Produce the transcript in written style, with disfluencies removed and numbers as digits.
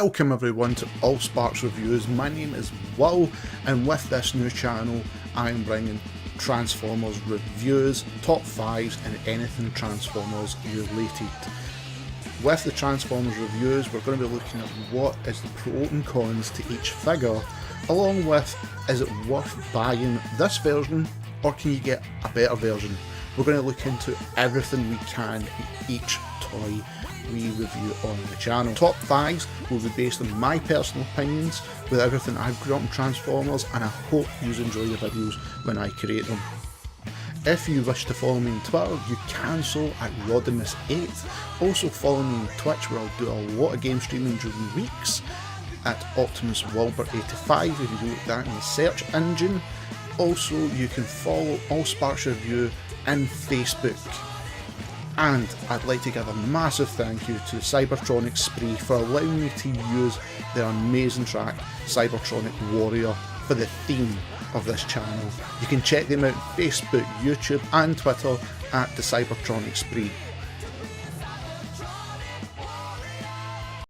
Welcome everyone to Allspark's Reviews. My name is Will, and with this new channel I am bringing Transformers reviews, top 5s and anything Transformers related. With the Transformers reviews we're going to be looking at what is the pro and cons to each figure, along with is it worth buying this version or can you get a better version. We're going to look into everything we can in each toy we review on the channel. Top 5s will be based on my personal opinions with everything I've grew up in Transformers, and I hope you enjoy the videos when I create them. If you wish to follow me on Twitter, you can so at Rodimus8. Also follow me on Twitch where I'll do a lot of game streaming during weeks at Optimus Wilbur85 if you look that in the search engine. Also you can follow Allspark's Review in Facebook. And I'd like to give a massive thank you to Cybertronic Spree for allowing me to use their amazing track Cybertronic Warrior for the theme of this channel. You can check them out on Facebook, YouTube and Twitter at the Cybertronic Spree.